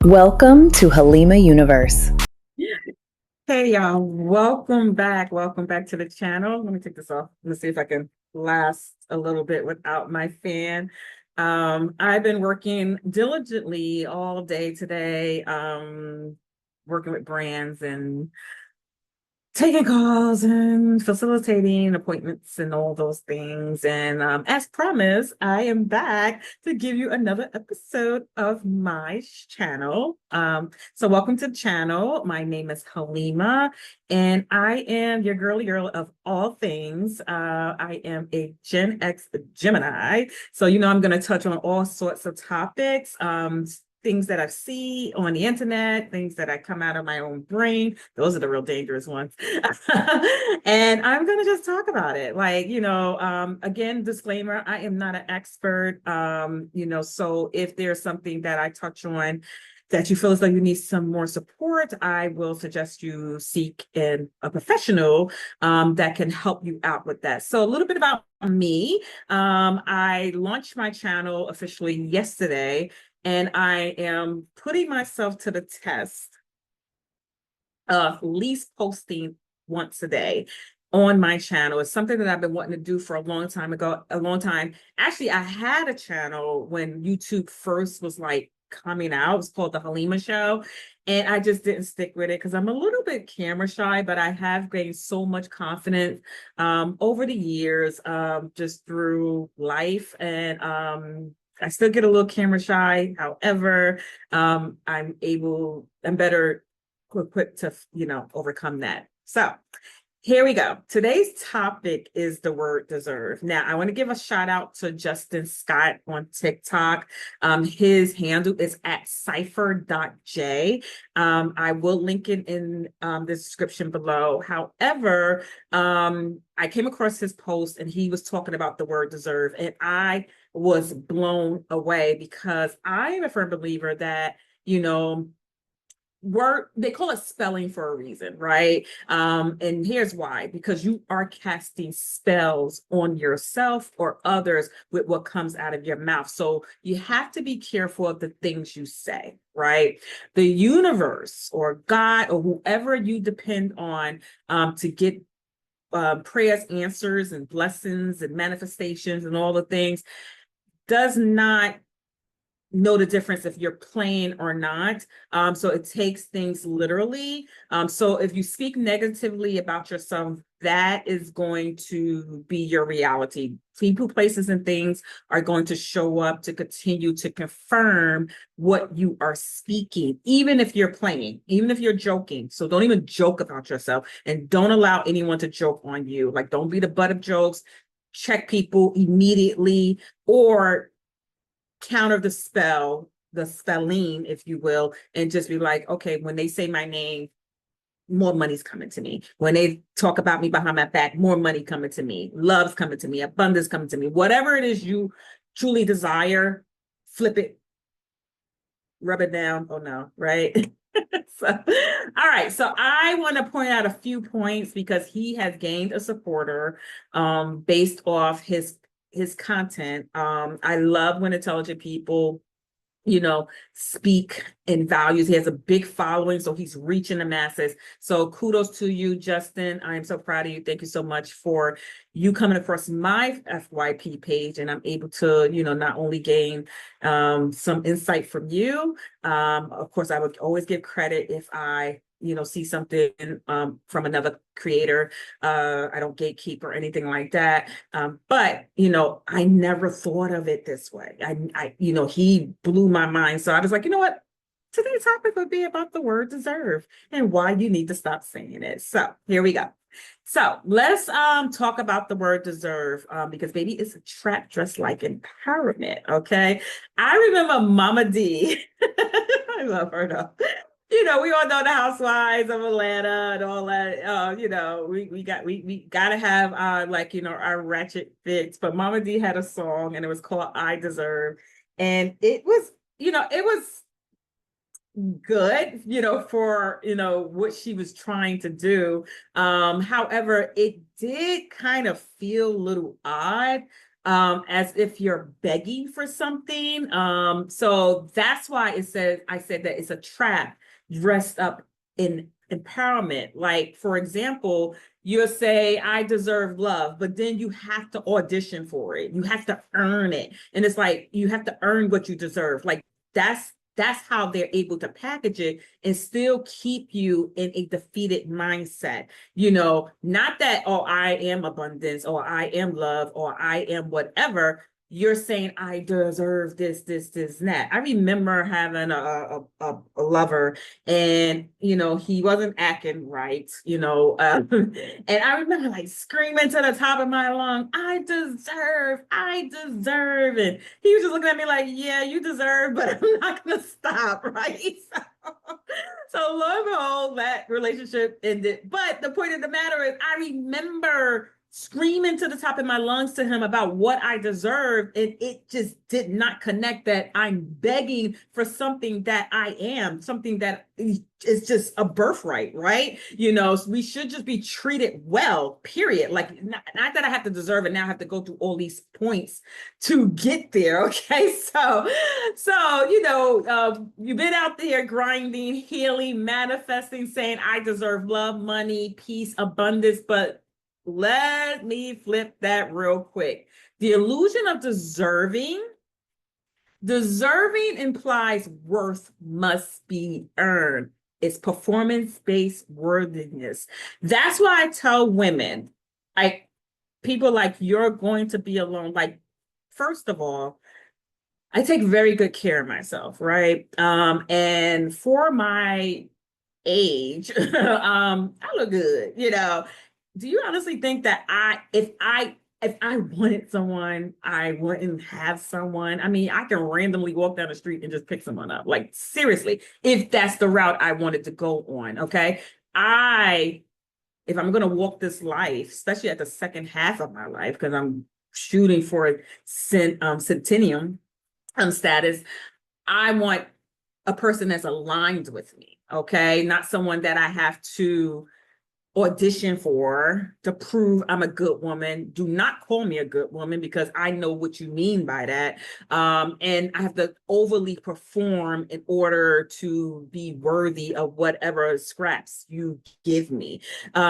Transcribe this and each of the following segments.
Welcome to Halima Universe. Hey y'all, welcome back. Welcome back to the channel. Let me take this off. Let's see if I can last a little bit without my fan. I've been working diligently all day today, working with brands and taking calls and facilitating appointments and all those things. And as promised, I am back to give you another episode of my channel. So welcome to the channel. My name is Halima, and I am your girly girl of all things. I am a Gen X Gemini. So, I'm going to touch on all sorts of topics. Things that I see on the internet, things that I come out of my own brain. Those are the real dangerous ones. And I'm going to just talk about it. Again, disclaimer, I am not an expert. So if there's something that I touch on that you feel as though you need some more support, I will suggest you seek a professional that can help you out with that. So a little bit about me. I launched my channel officially yesterday, and I am putting myself to the test of at least posting once a day on my channel. It's something that I've been wanting to do for a long time. Actually, I had a channel when YouTube first was like coming out. It was called The Halima Show. And I just didn't stick with it because I'm a little bit camera shy, but I have gained so much confidence over the years, just through life. And I still get a little camera shy. However, I'm better equipped to, overcome that. So here we go. Today's topic is the word deserve. Now, I want to give a shout out to Justin Scott on TikTok. His handle is at cipher.j. I will link it in the description below. However, I came across his post and he was talking about the word deserve, and I was blown away because I am a firm believer that, they call it spelling for a reason, right? And here's why: because you are casting spells on yourself or others with what comes out of your mouth. So you have to be careful of the things you say, right? The universe or God or whoever you depend on to get prayers, answers, and blessings and manifestations and all the things does not know the difference if you're playing or not. So it takes things literally. So if you speak negatively about yourself, that is going to be your reality. People, places, and things are going to show up to continue to confirm what you are speaking, even if you're playing, even if you're joking. So don't even joke about yourself, and don't allow anyone to joke on you. Like, don't be the butt of jokes. Check people immediately, or counter the spelling, if you will, and just be like, okay, when they say my name, more money's coming to me. When they talk about me behind my back, more money coming to me, love's coming to me, abundance coming to me. Whatever it is you truly desire, flip it, rub it down. Oh no, right? So, all right. So I want to point out a few points because he has gained a supporter based off his content. I love when intelligent people, speak in values. He has a big following, so he's reaching the masses. So kudos to you, Justin. I am so proud of you. Thank you so much for you coming across my FYP page, and I'm able to, not only gain some insight from you. Of course, I would always give credit if I see something from another creator. I don't gatekeep or anything like that. But I never thought of it this way. He blew my mind. So I was like, you know what? Today's topic would be about the word deserve and why you need to stop saying it. So here we go. So let's talk about the word deserve, because baby, it's a trap dressed like empowerment. Okay. I remember Mama D. I love her though. We all know the housewives of Atlanta and all that. We gotta have our ratchet fix. But Mama D had a song and it was called I Deserve. And it was good, for what she was trying to do. However, it did kind of feel a little odd. as if you're begging for something. So that's why I said that it's a trap dressed up in empowerment. Like, for example, you'll say, I deserve love, but then you have to audition for it. You have to earn it. And it's like, you have to earn what you deserve. Like, that's how they're able to package it and still keep you in a defeated mindset. Not that, oh, I am abundance, or I am love, or I am whatever. You're saying, I deserve this, and that. I remember having a lover, and he wasn't acting right, and I remember like screaming to the top of my lung, I deserve. And he was just looking at me like, yeah, you deserve, but I'm not gonna stop, right? So lo and behold, that relationship ended. But the point of the matter is, I remember screaming to the top of my lungs to him about what I deserved, and it just did not connect that I'm begging for something that I am, something that is just a birthright, right? We should just be treated well, period. Like, not that I have to deserve it, now I have to go through all these points to get there, okay? So you've been out there grinding, healing, manifesting, saying, I deserve love, money, peace, abundance, but let me flip that real quick. The illusion of deserving implies worth must be earned. It's performance-based worthiness. That's why I tell women, like, people like, you're going to be alone. Like, first of all, I take very good care of myself, right? And for my age, I look good, Do you honestly think that if I wanted someone, I wouldn't have someone? I mean, I can randomly walk down the street and just pick someone up. Like, seriously, if that's the route I wanted to go on, okay? If I'm gonna walk this life, especially at the second half of my life, because I'm shooting for a centennial status, I want a person that's aligned with me, okay? Not someone that I have to audition for to prove I'm a good woman. Do not call me a good woman, because I know what you mean by that. And I have to overly perform in order to be worthy of whatever scraps you give me.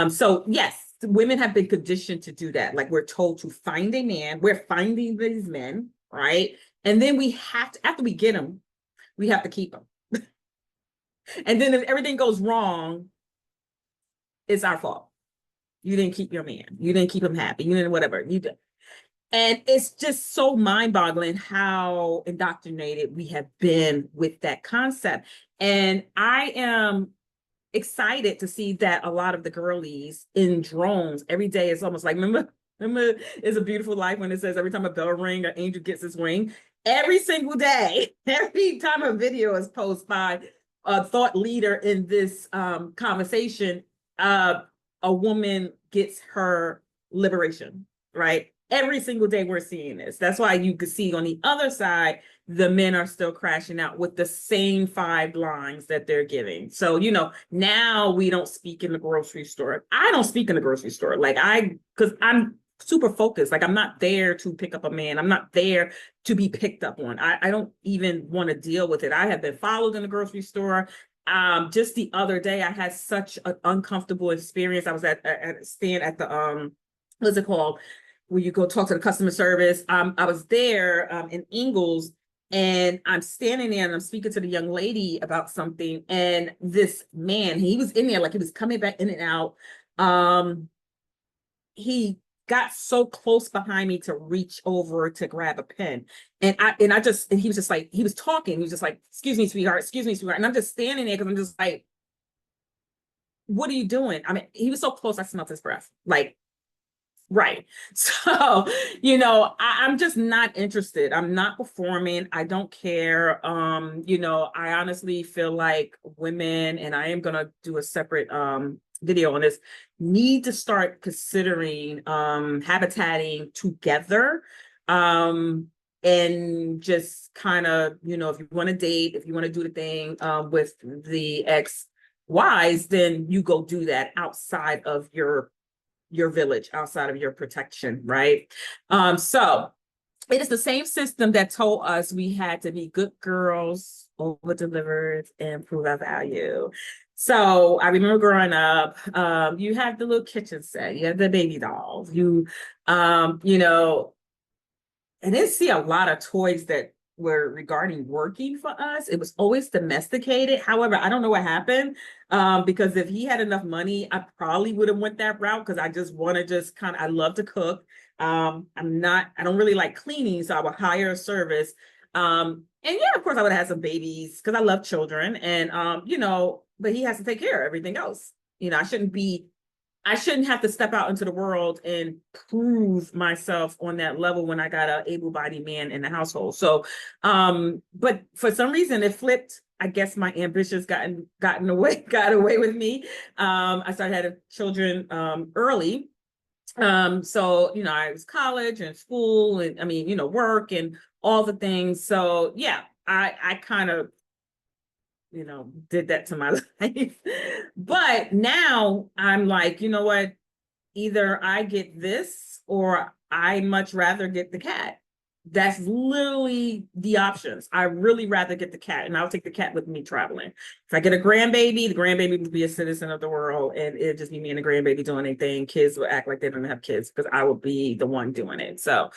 So yes, women have been conditioned to do that. Like, we're told to find a man, we're finding these men, right? And then we have to, after we get them, we have to keep them. And then if everything goes wrong, it's our fault. You didn't keep your man. You didn't keep him happy. You didn't whatever. You did. And it's just so mind-boggling how indoctrinated we have been with that concept. And I am excited to see that a lot of the girlies in drones every day is almost like, remember It's a Beautiful Life, when it says every time a bell ring, an angel gets his wing. Every single day, every time a video is posted by a thought leader in this conversation, a woman gets her liberation, right? Every single day we're seeing this. That's why you can see on the other side, the men are still crashing out with the same 5 lines that they're giving. So, now we don't speak in the grocery store. I don't speak in the grocery store. Because I'm super focused. Like, I'm not there to pick up a man. I'm not there to be picked up on. I don't even want to deal with it. I have been followed in the grocery store. Just the other day, I had such an uncomfortable experience. I was at stand at the what's it called, where you go talk to the customer service. I was there in Ingles, and I'm standing there and I'm speaking to the young lady about something, and this man, he was in there, like, he was coming back in and out. He got so close behind me to reach over to grab a pen. And he was just like, he was talking. He was just like, excuse me, sweetheart. Excuse me, sweetheart. And I'm just standing there because I'm just like, what are you doing? I mean, he was so close, I smelled his breath. Like, right. So, I'm just not interested. I'm not performing. I don't care. I honestly feel like women, and I am going to do a separate video on this, need to start considering habitating together, and just kind of, if you want to date, if you want to do the thing with the ex-wives, then you go do that outside of your village, outside of your protection, right? So it is the same system that told us we had to be good girls, over delivered, and prove our value. So I remember growing up, you have the little kitchen set, you have the baby dolls, you know, I didn't see a lot of toys that were regarding working for us. It was always domesticated. However, I don't know what happened. Because if he had enough money, I probably would have went that route because I just want to just kind of, I love to cook. I don't really like cleaning, so I would hire a service. And yeah, of course I would have had some babies because I love children and you know, but he has to take care of everything else. You know, I shouldn't have to step out into the world and prove myself on that level when I got an able-bodied man in the household. So, but for some reason it flipped. I guess my ambitions got away with me. I started having children early. So you know, I was college and school, and I mean, you know, work and all the things. So yeah, I kind of, you know, did that to my life. But now I'm like, you know what? Either I get this or I much rather get the cat. That's literally the options. I really rather get the cat, and I'll take the cat with me traveling. If I get a grandbaby, the grandbaby will be a citizen of the world, and it'll just be me and the grandbaby doing anything. Kids will act like they don't have kids because I will be the one doing it. So,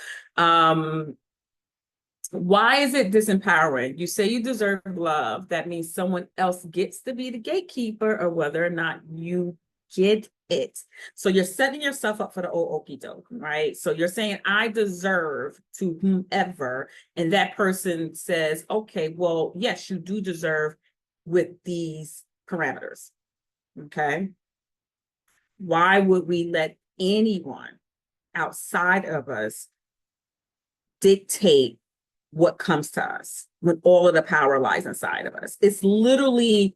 why is it disempowering? You say you deserve love. That means someone else gets to be the gatekeeper or whether or not you get it. So you're setting yourself up for the old okie doke, right? So you're saying, I deserve to whomever. And that person says, okay, well, yes, you do deserve with these parameters. Okay. Why would we let anyone outside of us dictate what comes to us when all of the power lies inside of us? It's literally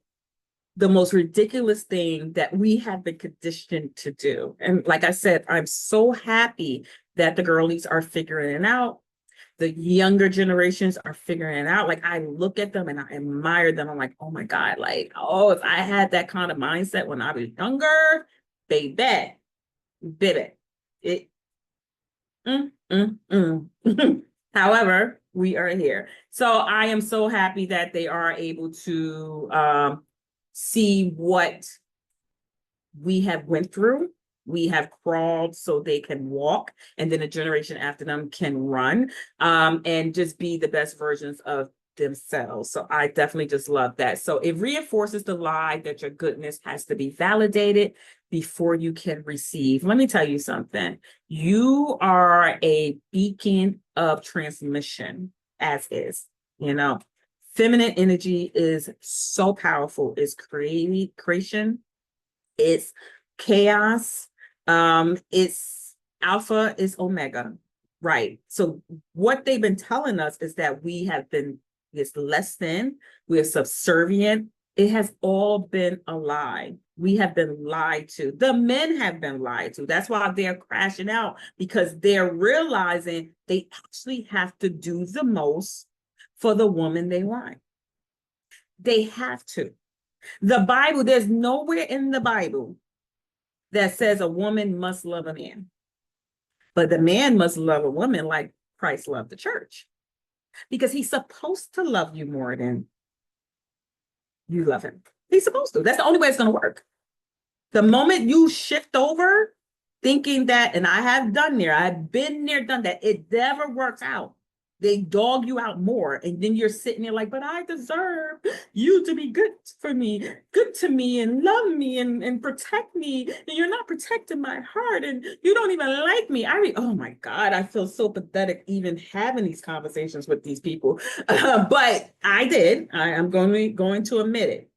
the most ridiculous thing that we have been conditioned to do. And like I said, I'm so happy that the girlies are figuring it out. The younger generations are figuring it out. Like I look at them and I admire them. I'm like, oh my God, like, oh, if I had that kind of mindset when I was younger, baby, baby, it, However, we are here. So I am so happy that they are able to see what we have went through. We have crawled so they can walk, and then a generation after them can run, and just be the best versions of themselves. So I definitely just love that. So it reinforces the lie that your goodness has to be validated before you can receive. Let me tell you something. You are a beacon of transmission, as is, you know. Feminine energy is so powerful. It's creation, it's chaos, it's alpha, is omega, right? So what they've been telling us is that we have been this less than, we're subservient. It has all been a lie. We have been lied to. The men have been lied to. That's why they're crashing out, because they're realizing they actually have to do the most for the woman they want. They have to. The Bible, there's nowhere in the Bible that says a woman must love a man, but the man must love a woman like Christ loved the church, because he's supposed to love you more than you love him. He's supposed to. That's the only way it's going to work. The moment you shift over thinking that, and I have done there, I've been there, done that, it never works out. They dog you out more. And then you're sitting there like, but I deserve you to be good for me, good to me, and love me and protect me. And you're not protecting my heart, and you don't even like me. Oh my God, I feel so pathetic even having these conversations with these people. But I did. I'm going to admit it,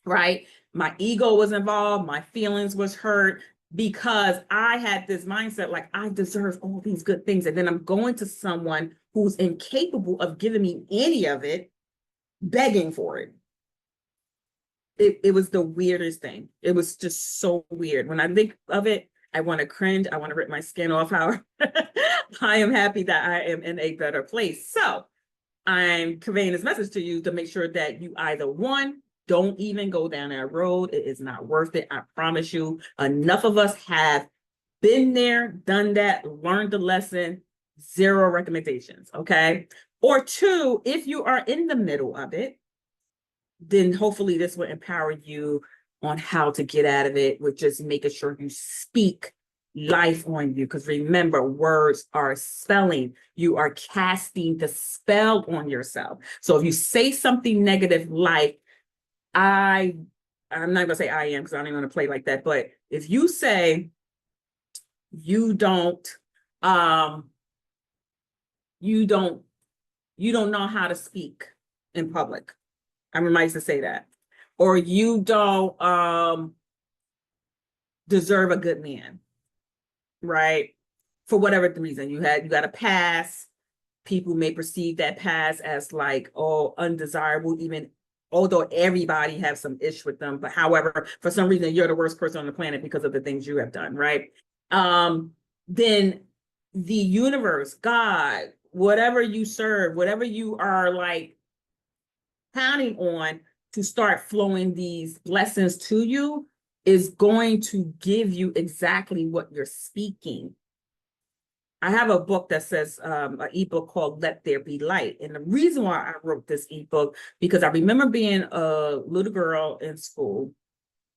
right? My ego was involved. My feelings was hurt, because I had this mindset like I deserve all these good things. And then I'm going to someone who's incapable of giving me any of it, begging for it. It was the weirdest thing. It was just so weird. When I think of it, I want to cringe. I want to rip my skin off. How I am happy that I am in a better place. So I'm conveying this message to you to make sure that you either, one, don't even go down that road. It is not worth it. I promise you. Enough of us have been there, done that, learned the lesson. Zero recommendations, okay? Or two, if you are in the middle of it, then hopefully this will empower you on how to get out of it with just making sure you speak life on you. Because remember, words are spelling. You are casting the spell on yourself. So if you say something negative like, I'm not gonna say I am because I don't even want to play like that, but if you say you don't, um, you don't, you don't know how to speak in public. I remember to say that. Or you don't deserve a good man, right? For whatever the reason you got a pass. People may perceive that pass as like, oh, undesirable, even although everybody has some ish with them. But however, for some reason, you're the worst person on the planet because of the things you have done, right? Then the universe, God, whatever you serve, whatever you are like counting on to start flowing these blessings to you is going to give you exactly what you're speaking. I have a book that says an ebook called Let There Be Light. And the reason why I wrote this ebook, because I remember being a little girl in school.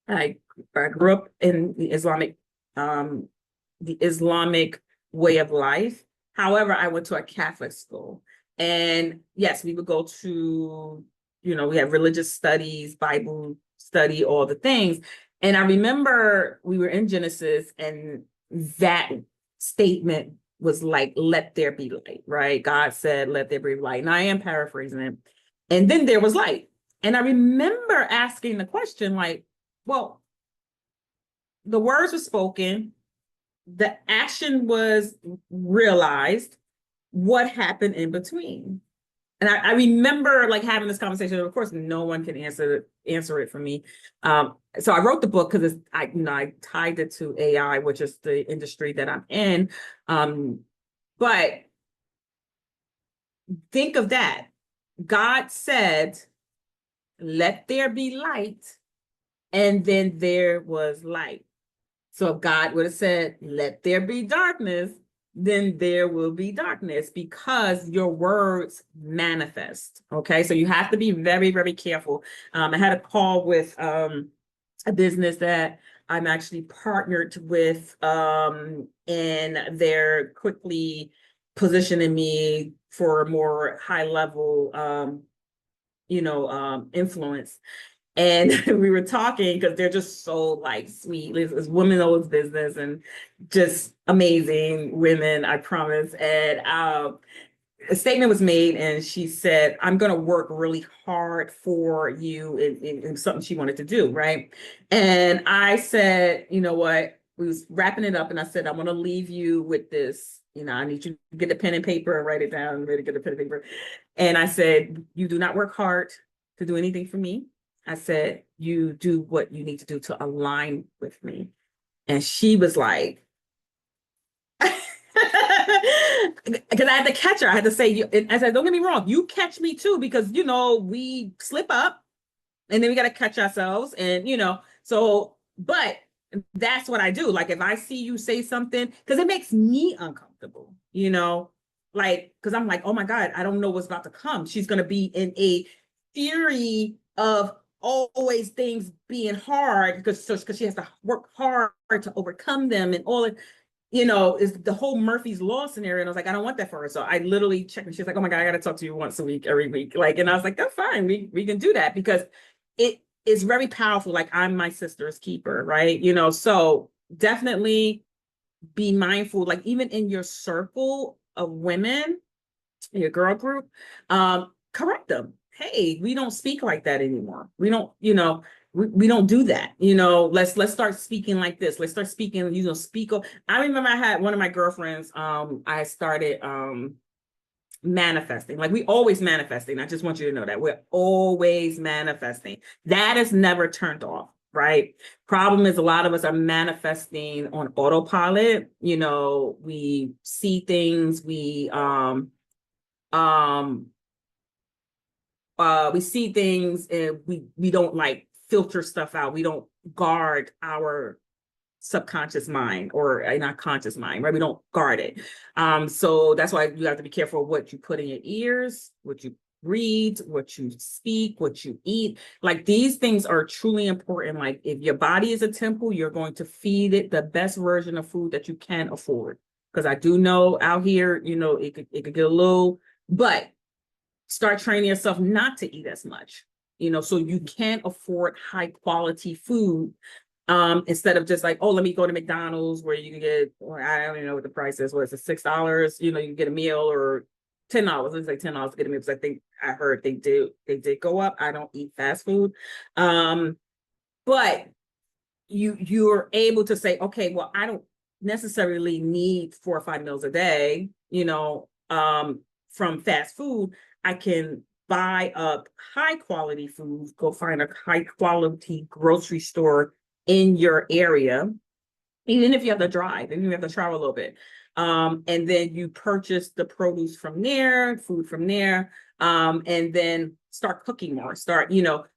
I grew up in the Islamic way of life. However, I went to a Catholic school. And yes, we would go to, we have religious studies, Bible study, all the things. And I remember we were in Genesis and that statement was like, let there be light, right? God said, let there be light. And I am paraphrasing it. And then there was light. And I remember asking the question, like, well, the words were spoken, the action was realized. What happened in between? And I remember like having this conversation. Of course, no one can answer it for me. So I wrote the book because I tied it to AI, which is the industry that I'm in. But think of that. God said, "Let there be light," and then there was light. So if God would have said, "Let there be darkness," then there will be darkness because your words manifest. Okay. So you have to be very, very careful. I had a call with a business that I'm actually partnered with, and they're quickly positioning me for a more high level, influence. And we were talking because they're just so like sweet. It's women-owned business and just amazing women, I promise. And a statement was made, and she said, "I'm going to work really hard for you," in something she wanted to do, right? And I said, you know what? We was wrapping it up, and I said, "I want to leave you with this. I need you to get a pen and paper and write it down. Ready to get a pen and paper." And I said, "You do not work hard to do anything for me." I said, "You do what you need to do to align with me." And she was like, because I had to catch her. I had to say, I said, "Don't get me wrong, you catch me too, because we slip up and then we got to catch ourselves." And but that's what I do. Like if I see you say something, because it makes me uncomfortable, like because I'm like, oh my God, I don't know what's about to come. She's gonna be in a fury of always things being hard because she has to work hard to overcome them and all it is the whole Murphy's Law scenario. And I was like, I don't want that for her. So I literally checked and she's like, oh my God, I got to talk to you once a week, every week. Like, and I was like, that's fine. We can do that because it is very powerful. Like I'm my sister's keeper, right? So definitely be mindful, like even in your circle of women, your girl group, correct them. Hey, we don't speak like that anymore. We don't, we don't do that. Let's start speaking like this. Let's start speaking, speak. I remember I had one of my girlfriends, I started manifesting. Like we always manifesting. I just want you to know that we're always manifesting. That is never turned off. Right. Problem is a lot of us are manifesting on autopilot. We see things, we see things and we don't like filter stuff out. We don't guard our subconscious mind or not conscious mind, right? We don't guard it. So that's why you have to be careful of what you put in your ears, what you read, what you speak, what you eat. Like these things are truly important. Like if your body is a temple, you're going to feed it the best version of food that you can afford. Because I do know out here, it could get a little, but start training yourself not to eat as much, so you can afford high quality food. Instead of just like, oh, let me go to McDonald's where you can get, or I don't even know what the price is. What is it, $6? You can get a meal, or $10. It's like $10 to get a meal, because I think I heard they did go up. I don't eat fast food. But you're able to say, okay, well, I don't necessarily need 4 or 5 meals a day, from fast food. I can buy up high quality food, go find a high quality grocery store in your area, even if you have to drive, and you have to travel a little bit. And then you purchase the produce from there, food from there, and then start cooking more,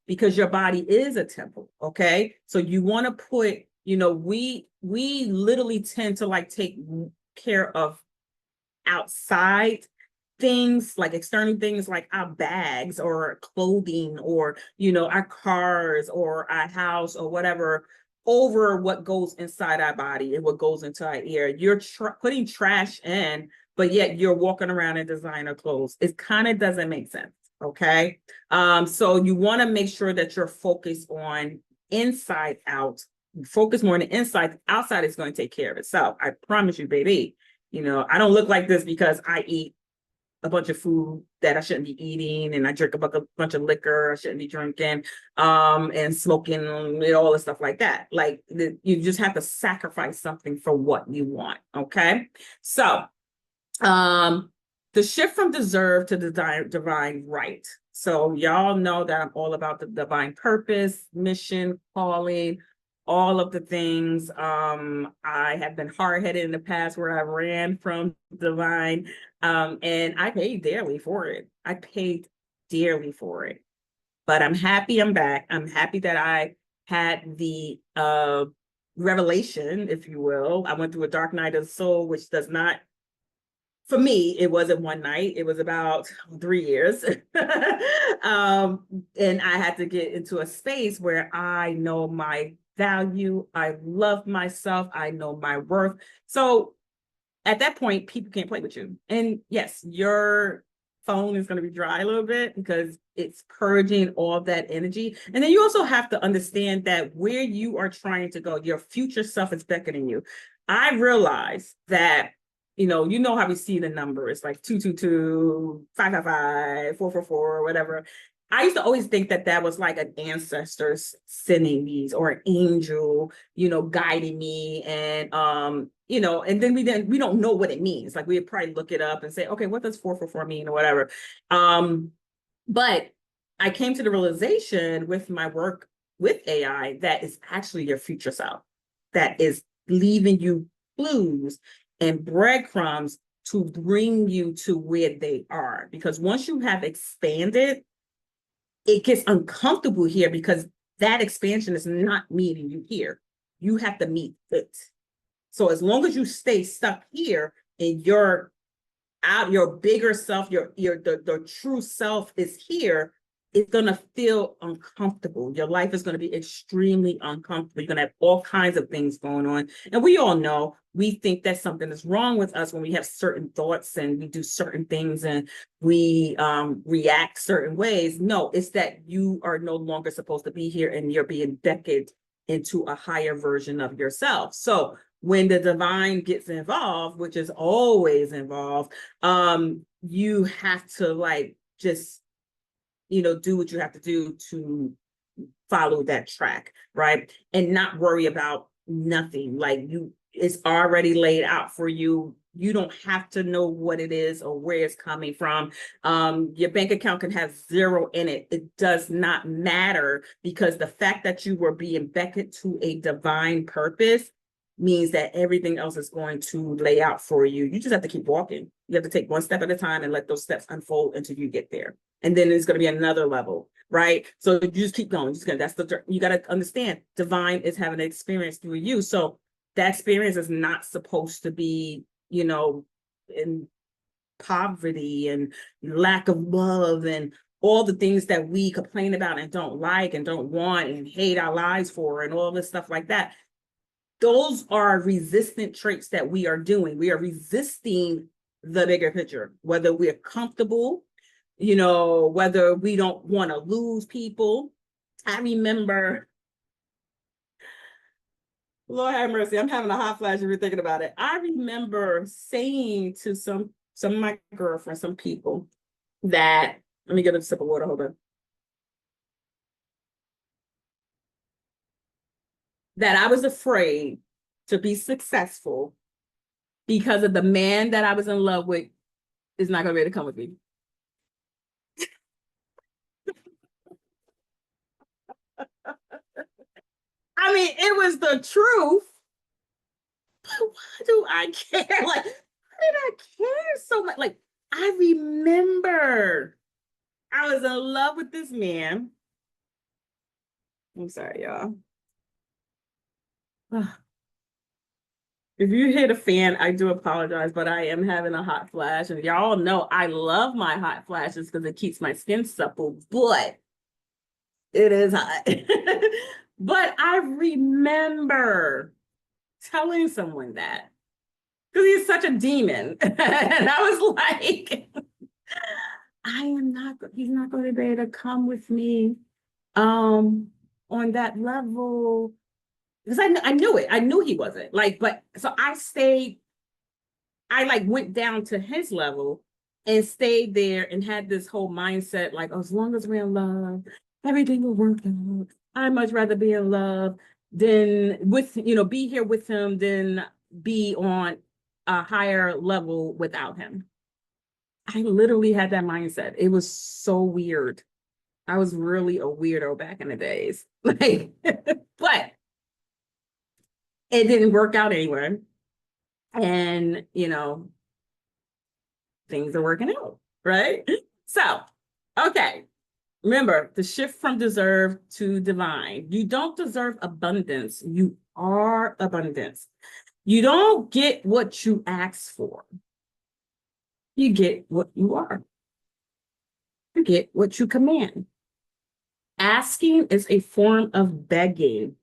because your body is a temple. Okay. So you want to put, we literally tend to like take care of outside things, like external things, like our bags or clothing, or our cars or our house or whatever, over what goes inside our body and what goes into our ear. You're putting trash in, but yet you're walking around in designer clothes. It kind of doesn't make sense. Okay. So you want to make sure that you're focused on inside out. Focus more on the inside. Outside is going to take care of itself. I promise you, baby. I don't look like this because I eat a bunch of food that I shouldn't be eating, and I drink a bunch of liquor I shouldn't be drinking, and smoking, and all the stuff like that. Like you just have to sacrifice something for what you want. Okay. So the shift from deserve to the divine right. So y'all know that I'm all about the divine purpose, mission, calling, all of the things. I have been hard-headed in the past where I ran from divine, and I paid dearly for it. But I'm happy I'm back. I'm happy that I had the revelation, if you will. I went through a dark night of the soul, which does not, for me, it wasn't one night. It was about 3 years. And I had to get into a space where I know my value. I love myself. I know my worth. So at that point, people can't play with you. And yes, your phone is going to be dry a little bit because it's purging all that energy. And then you also have to understand that where you are trying to go, your future self is beckoning you. I realized that, how we see the numbers like 222, 555, 444, whatever. I used to always think that that was like an ancestor sending these, or an angel, guiding me. And, and then we don't know what it means. Like we'd probably look it up and say, okay, what does 444 mean, or whatever. But I came to the realization with my work with AI that is actually your future self that is leaving you clues and breadcrumbs to bring you to where they are. Because once you have expanded, it gets uncomfortable here because that expansion is not meeting you here. You have to meet it. So as long as you stay stuck here and your bigger self, the true self is here, it's gonna feel uncomfortable. Your life is gonna be extremely uncomfortable. You're gonna have all kinds of things going on. And we all know, we think that something is wrong with us when we have certain thoughts and we do certain things and we react certain ways. No, it's that you are no longer supposed to be here and you're being beckoned into a higher version of yourself. So when the divine gets involved, which is always involved, you have to just do what you have to do to follow that track, right? And not worry about nothing. It's already laid out for you. You don't have to know what it is or where it's coming from. Your bank account can have 0 in it. It does not matter, because the fact that you were being beckoned to a divine purpose means that everything else is going to lay out for you. You just have to keep walking. You have to take one step at a time and let those steps unfold until you get there. And then there's going to be another level, right? So you just keep going. You got to understand, divine is having an experience through you. So that experience is not supposed to be, in poverty and lack of love and all the things that we complain about and don't like and don't want and hate our lives for and all this stuff like that. Those are resistant traits that we are doing. We are resisting the bigger picture, whether we're comfortable, whether we don't want to lose people. I remember, Lord have mercy, I'm having a hot flash if you're thinking about it. I remember saying to some of my girlfriends, some people, that, let me get a sip of water, hold on. That I was afraid to be successful because of the man that I was in love with is not going to be able to come with me. I mean, it was the truth, but why do I care? Like, why did I care so much? Like, I remember I was in love with this man. I'm sorry, y'all. If you hit a fan, I do apologize, but I am having a hot flash. And y'all know I love my hot flashes because it keeps my skin supple, but it is hot. But I remember telling someone that because he's such a demon. And I was like, he's not going to be able to come with me on that level. Because I knew it. I knew he wasn't. Like, but so I like went down to his level and stayed there and had this whole mindset, like, oh, as long as we're in love, everything will work out. I'd much rather be in love than be here with him than be on a higher level without him. I literally had that mindset. It was so weird. I was really a weirdo back in the days. Like, but it didn't work out anyway. And, things are working out, right? So, okay. Remember, the shift from deserve to divine. You don't deserve abundance. You are abundance. You don't get what you ask for. You get what you are. You get what you command. Asking is a form of begging.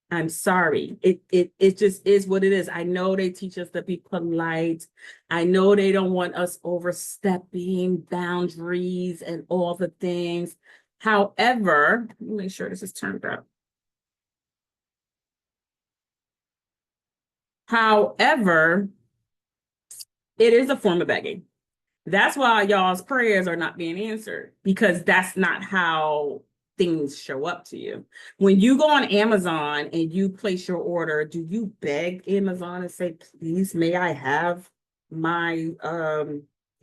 I'm sorry. It just is what it is. I know they teach us to be polite. I know they don't want us overstepping boundaries and all the things. However, let me make sure this is turned up. However, it is a form of begging. That's why y'all's prayers are not being answered, because that's not how things show up to you. When you go on Amazon and you place your order, do you beg Amazon and say, please, may I have my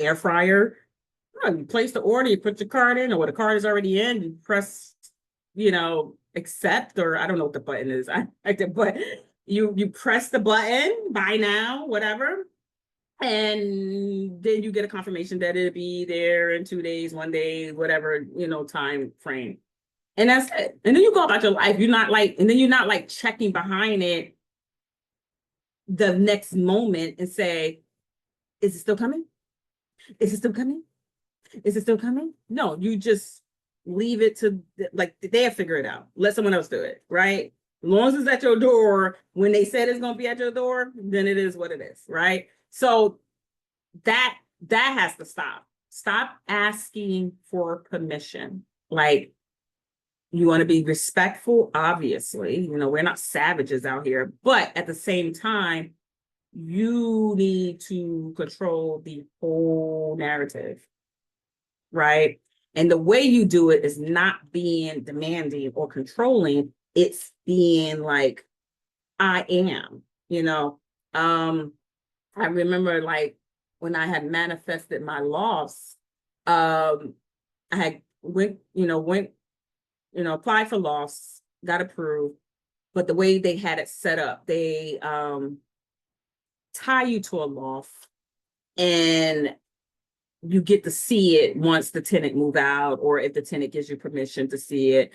air fryer? No, you place the order, you put your card in, or the card is already in, you press, accept, or I don't know what the button is. But you press the button, buy now, whatever. And then you get a confirmation that it'll be there in 2 days, 1 day, whatever, time frame. And that's it. And then you go about your life. You're not like checking behind it the next moment and say, is it still coming? Is it still coming? Is it still coming? No, you just leave it to, like, they'll figure it out. Let someone else do it, right? As long as it's at your door, when they said it's going to be at your door, then it is what it is, right? So that has to stop. Stop asking for permission. Like, you want to be respectful, obviously. We're not savages out here, but at the same time, you need to control the whole narrative, right? And the way you do it is not being demanding or controlling. It's being like, I am, I remember, like, when I had manifested my loss, I had applied for loss, got approved, but the way they had it set up, they tie you to a loft and you get to see it once the tenant move out, or if the tenant gives you permission to see it.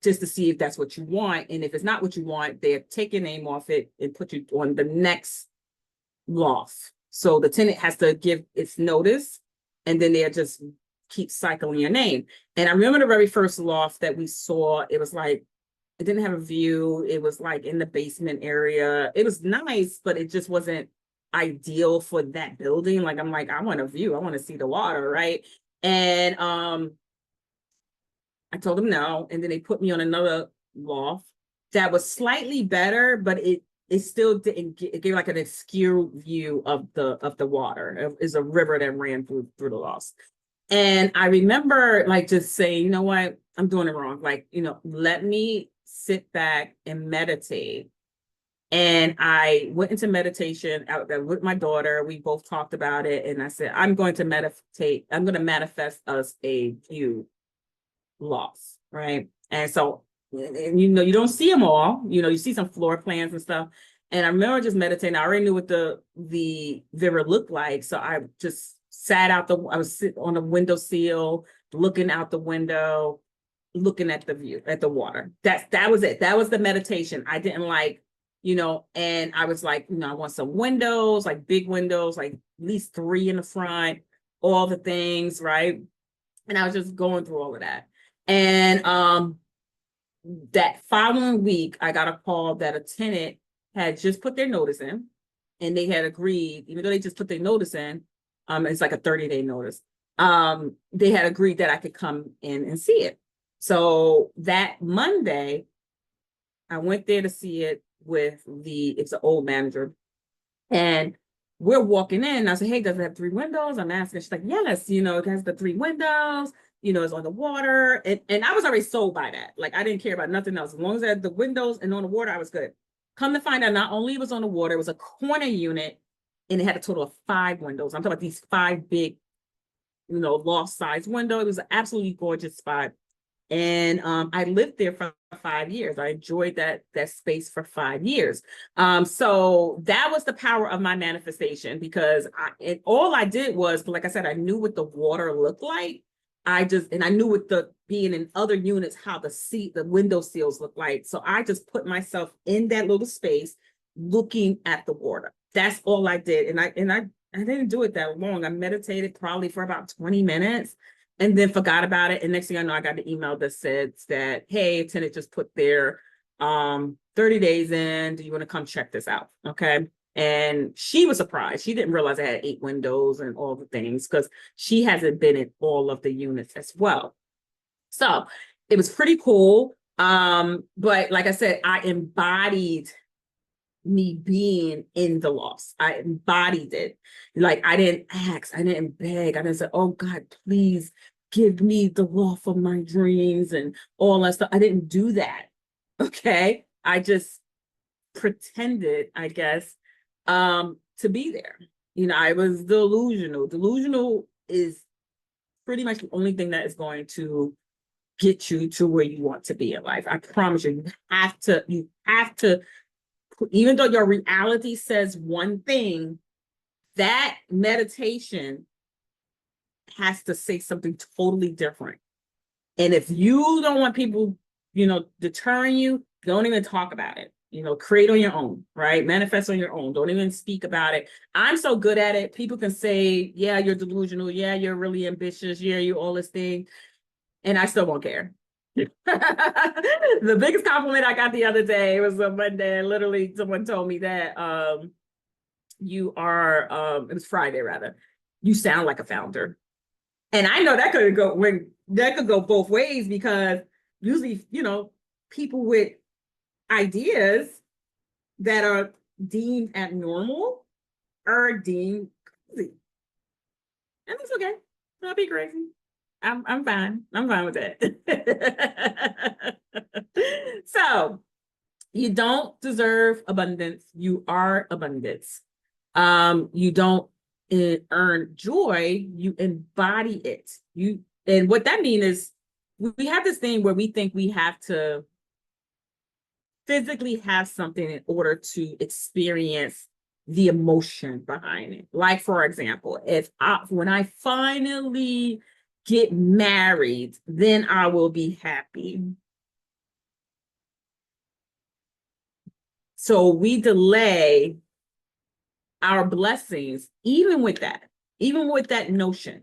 just to see if that's what you want. And if it's not what you want, they take your name off it and put you on the next loft. So the tenant has to give its notice, and then they'll just keep cycling your name. And I remember the very first loft that we saw, it was like, it didn't have a view. It was like in the basement area. It was nice, but it just wasn't ideal for that building. Like, I'm like, I want a view. I want to see the water, right? And I told them no, and then they put me on another loft that was slightly better, but it still didn't get, it gave like an obscure view of the water. It's a river that ran through the loft. And I remember like just saying, you know what, I'm doing it wrong. Like, let me sit back and meditate. And I went into meditation with my daughter. We both talked about it. And I said, I'm going to meditate. I'm going to manifest us a view loss, right? And so, and, you don't see them all. You see some floor plans and stuff. And I remember just meditating. I already knew what the river looked like. So I just I was sitting on the windowsill, looking out the window, looking at the view, at the water. That was it. That was the meditation. I didn't like, and I was like, I want some windows, like big windows, like at least 3 in the front, all the things, right? And I was just going through all of that. And that following week, I got a call that a tenant had just put their notice in, and they had agreed, even though they just put their notice in, it's like a 30-day notice. They had agreed that I could come in and see it. So that Monday, I went there to see it with it's an old manager. And we're walking in, and I said, hey, does it have 3 windows? I'm asking. She's like, yes, it has the 3 windows, it's on the water. And I was already sold by that. Like, I didn't care about nothing else. As long as it had the windows and on the water, I was good. Come to find out, not only it was on the water, it was a corner unit, and it had a total of 5 windows. I'm talking about these 5 big, loft size window. It was an absolutely gorgeous spot. And I lived there for 5 years. I enjoyed that space for 5 years. So that was the power of my manifestation, because all I did was, like I said, I knew what the water looked like. And I knew what being in other units, how the window sills look like. So I just put myself in that little space looking at the water. That's all I did. And I didn't do it that long. I meditated probably for about 20 minutes. And then forgot about it. And next thing I know, I got the email that said that, hey, tenant just put their 30 days in. Do you want to come check this out? Okay. And she was surprised. She didn't realize I had 8 windows and all the things, because she hasn't been in all of the units as well. So it was pretty cool. But like I said, I embodied me being in the loss. I embodied it. Like, I didn't ask, I didn't beg, I didn't say, oh God, please give me the loft of my dreams and all that stuff. I didn't do that. Okay. I just pretended, I guess, to be there. I was delusional. Delusional is pretty much the only thing that is going to get you to where you want to be in life. I promise you, you have to, even though your reality says one thing, that meditation has to say something totally different. And if you don't want people, deterring you, don't even talk about it. Create on your own, right? Manifest on your own. Don't even speak about it. I'm so good at it. People can say, yeah, you're delusional. Yeah, you're really ambitious. Yeah, you all this thing. And I still won't care. The biggest compliment I got the other day was on Monday. Literally, someone told me that you are, it was Friday rather, you sound like a founder. And I know that could go both ways, because usually, people with ideas that are deemed abnormal are deemed crazy. And it's okay. I'll be crazy. I'm fine. I'm fine with that. So, you don't deserve abundance. You are abundance. You don't earn joy. You embody it. And what that means is, we have this thing where we think we have to physically have something in order to experience the emotion behind it. Like, for example, when I finally get married, then I will be happy. So we delay our blessings, even with that notion,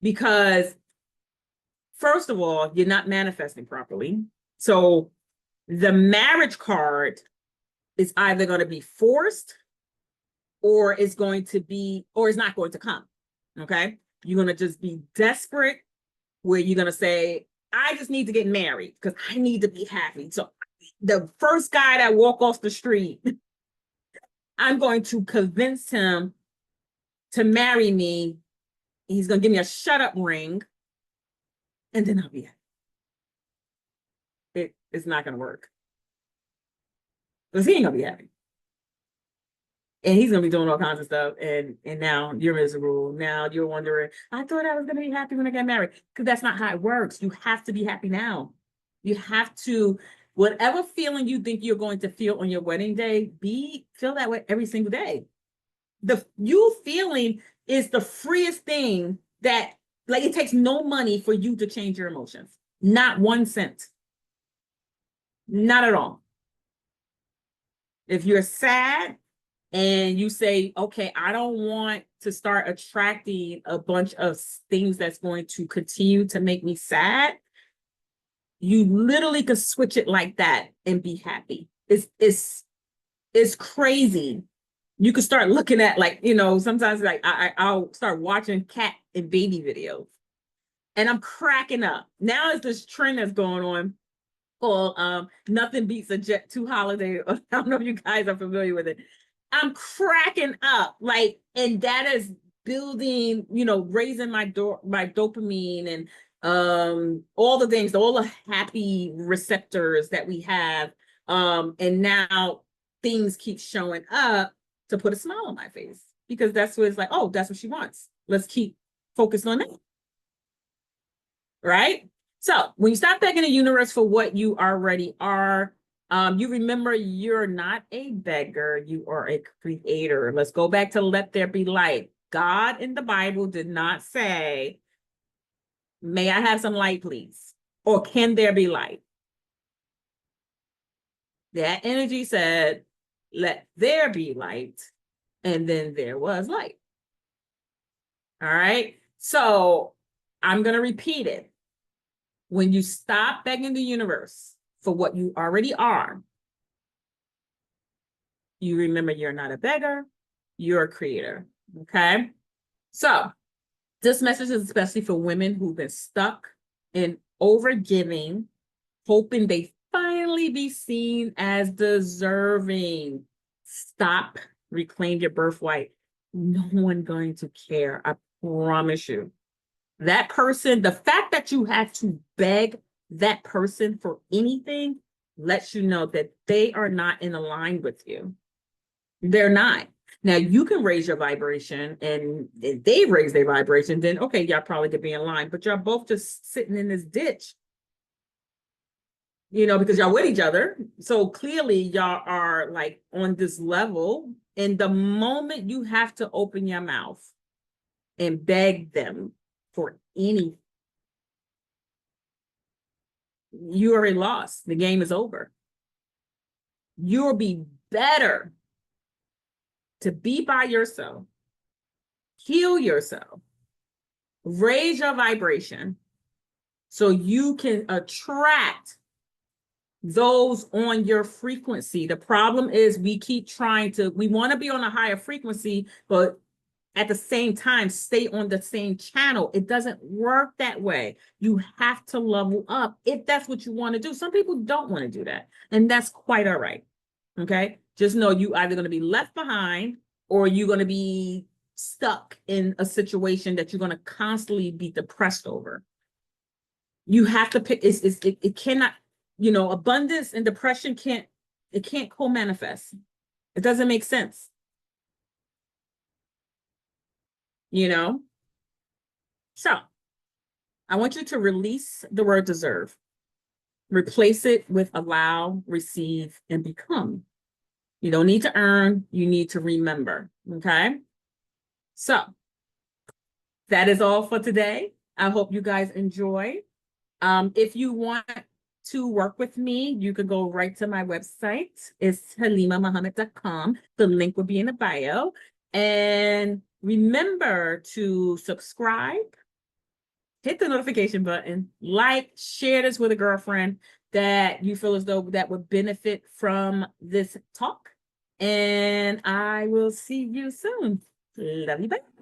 because first of all, you're not manifesting properly. So the marriage card is either going to be forced or it's not going to come. Okay. You're going to just be desperate where you're going to say, I just need to get married because I need to be happy. So the first guy that walk off the street, I'm going to convince him to marry me. He's going to give me a shut up ring and then I'll be happy. It's not going to work because he ain't going to be happy. And he's gonna be doing all kinds of stuff, and now you're miserable. Now you're wondering, I thought I was gonna be happy when I got married. Because that's not how it works. You have to be happy now. You have to, whatever feeling you think you're going to feel on your wedding day, feel that way every single day. The you feeling is the freest thing that, like, it takes no money for you to change your emotions. Not 1 cent. Not at all. If you're sad, and you say, okay, I don't want to start attracting a bunch of things that's going to continue to make me sad, you literally could switch it like that and be happy. It's crazy. You could start looking at, like, sometimes, like, I'll start watching cat and baby videos and I'm cracking up. Now it's this trend that's going on called Nothing Beats a Jet 2 Holiday. I don't know if you guys are familiar with it. I'm cracking up, like, and that is building, raising my dopamine and all the things, all the happy receptors that we have. And now things keep showing up to put a smile on my face because that's what it's like. Oh, that's what she wants. Let's keep focused on that. Right? So when you stop begging the universe for what you already are, you remember you're not a beggar, you are a creator. Let's go back to let there be light. God in the Bible did not say, may I have some light, please? Or can there be light? That energy said, let there be light. And then there was light. All right. So I'm going to repeat it. When you stop begging the universe for what you already are, you remember you're not a beggar, you're a creator. Okay. So this message is especially for women who've been stuck in overgiving, hoping they finally be seen as deserving. Stop, reclaim your birthright. No one going to care. I promise you. That person, the fact that you have to beg that person for anything lets you know that they are not in line with you. They're not. Now you can raise your vibration, and if they raise their vibration, then okay, y'all probably could be in line, but y'all both just sitting in this ditch, because y'all with each other. So clearly y'all are like on this level. And the moment you have to open your mouth and beg them for anything, you already lost. The game is over. You'll be better to be by yourself, heal yourself, raise your vibration so you can attract those on your frequency. The problem is we want to be on a higher frequency, but at the same time, stay on the same channel. It doesn't work that way. You have to level up if that's what you want to do. Some people don't want to do that, and that's quite all right. Okay. Just know you either going to be left behind or you're going to be stuck in a situation that you're going to constantly be depressed over. You have to pick. It cannot, abundance and depression can't co-manifest. It doesn't make sense. So I want you to release the word deserve. Replace it with allow, receive, and become. You don't need to earn, you need to remember. Okay. So that is all for today. I hope you guys enjoy. If you want to work with me, you can go right to my website. It's halimamahammed.com. The link will be in the bio. And remember to subscribe, hit the notification button, like, share this with a girlfriend that you feel as though that would benefit from this talk. And I will see you soon. Love you, bye.